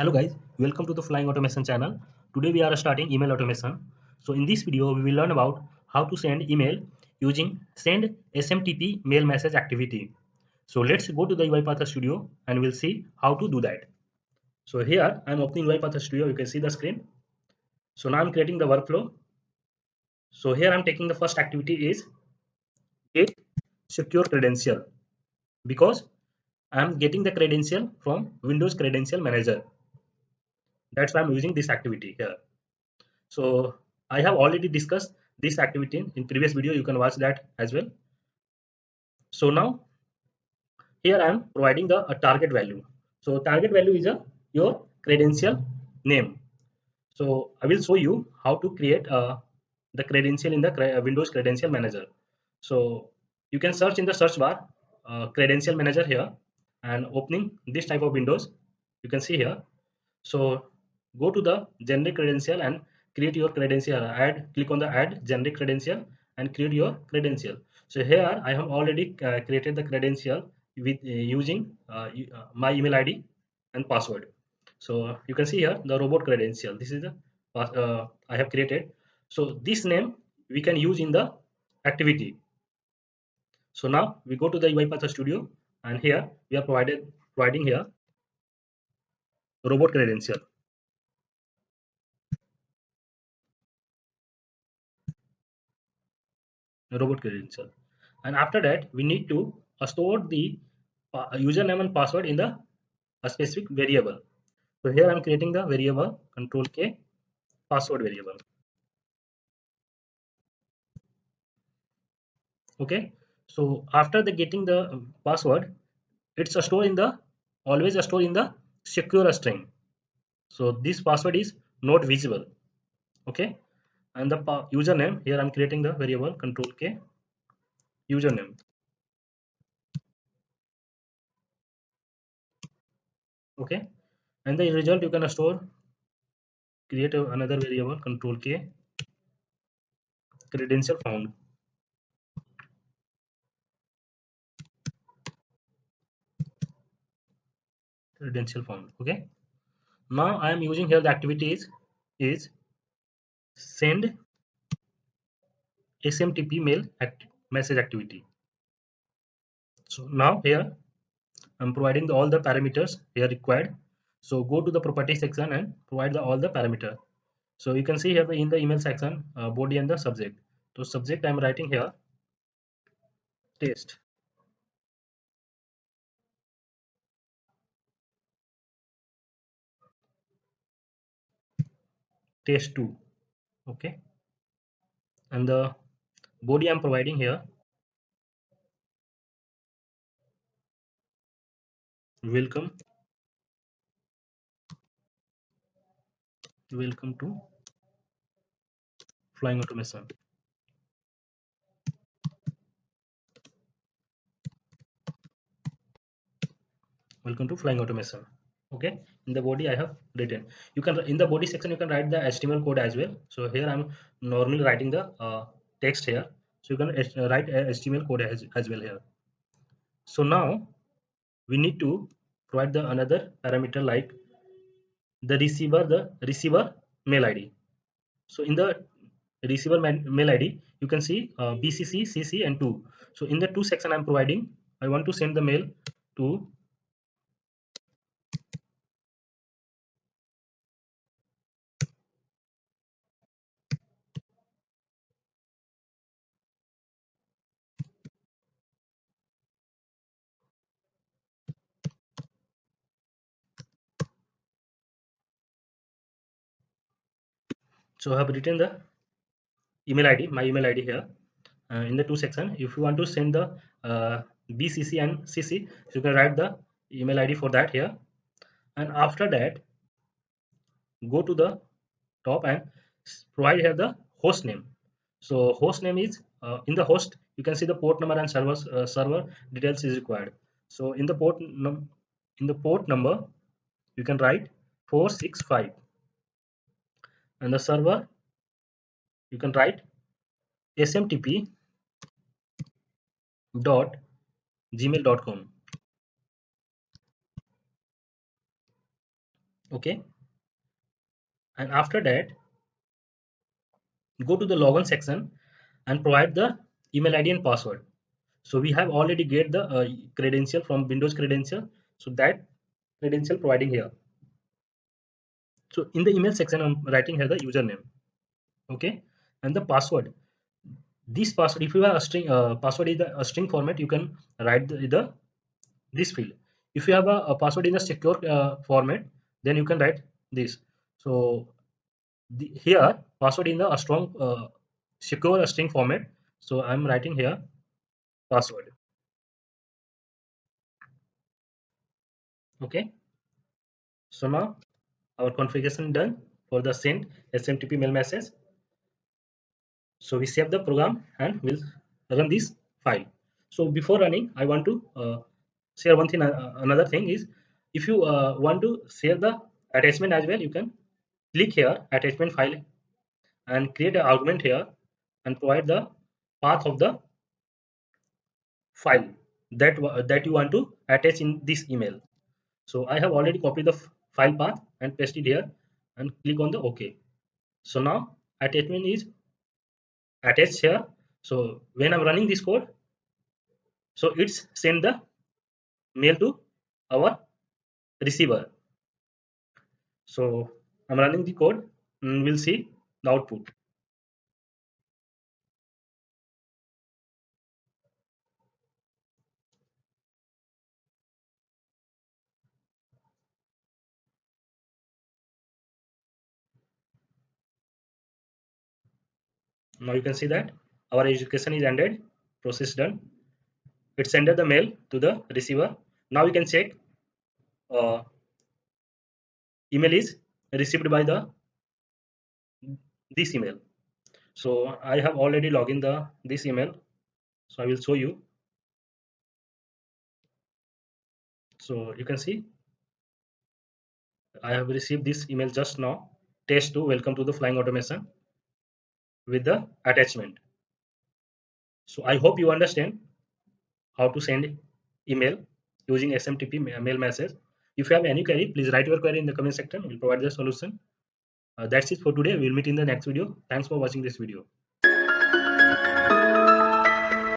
Hello guys, welcome to the Flying Automation channel. Today we are starting email automation. So in this video we will learn about how to send email using send SMTP mail message activity. So let's go to the UIPath studio and we'll see how to do that. So here I'm opening UIPath studio. You can see the screen. So now I'm creating the workflow. So here I'm taking the first activity is get secure credential because I'm getting the credential from Windows Credential Manager. That's why I'm using this activity here. So I have already discussed this activity in previous video. You can watch that as well. So now here I am providing the a target value. So target value is your credential name. So I will show you how to create the credential in the Windows Credential Manager. So you can search in the search bar Credential Manager here and opening this type of windows. You can see here. So go to the generic credential and create your credential. Click on the add generic credential and create your credential. So here I have already created the credential with using my email ID and password. So you can see here the robot credential. This is the I have created. So this name we can use in the activity. So now we go to the UiPath Studio and here we are providing here robot credential. Robot credential, and after that we need to store the username and password in the a specific variable. So here I'm creating the variable control K password variable. Okay, so after the getting the password, it's a store in the always a store in the secure string. So this password is not visible. Okay, and the username, here I'm creating the variable control K username. Okay, and the result you can store, create another variable control K credential found. Credential found. Okay, now I am using here the activities is send SMTP mail message activity. So now here I'm providing all the parameters here required. So go to the property section and provide all the parameter. So you can see here in the email section body and the subject. So subject I'm writing here test. Test 2. Okay, and the body I'm providing here welcome to flying automation. Welcome to flying automation. Okay, in the body I have written. You can in the body section you can write the HTML code as well. So here I'm normally writing the text here. So you can write a HTML code as well here. So now we need to provide the another parameter like the receiver mail ID. So in the receiver mail ID you can see BCC, CC and 2. So in the 2 section I'm providing, I want to send the mail to. So I have written the email ID, my email ID here. In the 2 section, if you want to send the BCC and CC, so you can write the email ID for that here. And after that, go to the top and provide here the host name. So host name is in the host you can see the port number and server details is required. So in the port number you can write 465, and the server you can write smtp dot gmail.com. Okay, and after that go to the login section and provide the email ID and password. So we have already get the credential from Windows credential, so that credential providing here. So in the email section I'm writing here the username. Okay, and the password, this password, if you have a string password is a string format, you can write the this field. If you have a password in a secure format, then you can write this. So here password in a strong secure string format, so I'm writing here password. Okay, so now our configuration done for the send SMTP mail message. So we save the program and we'll run this file. So before running, I want to share one thing. Another thing is, if you want to share the attachment as well, you can click here attachment file and create an argument here and provide the path of the file that you want to attach in this email. So I have already copied the file path and pasted here and click on the OK. So now attachment is attached here. So when I'm running this code, so it's send the mail to our receiver. So I'm running the code and we'll see the output. Now you can see that our education is ended, process done. It sent the mail to the receiver. Now you can check uh, email is received by the this email. So I have already logged in the this email. So I will show you. So you can see I have received this email just now. Test 2, welcome to the flying automation, with the attachment. So I hope you understand how to send email using SMTP mail message. If you have any query, please write your query in the comment section. We'll provide the solution. That's it for today. We'll meet in the next video. Thanks for watching this video.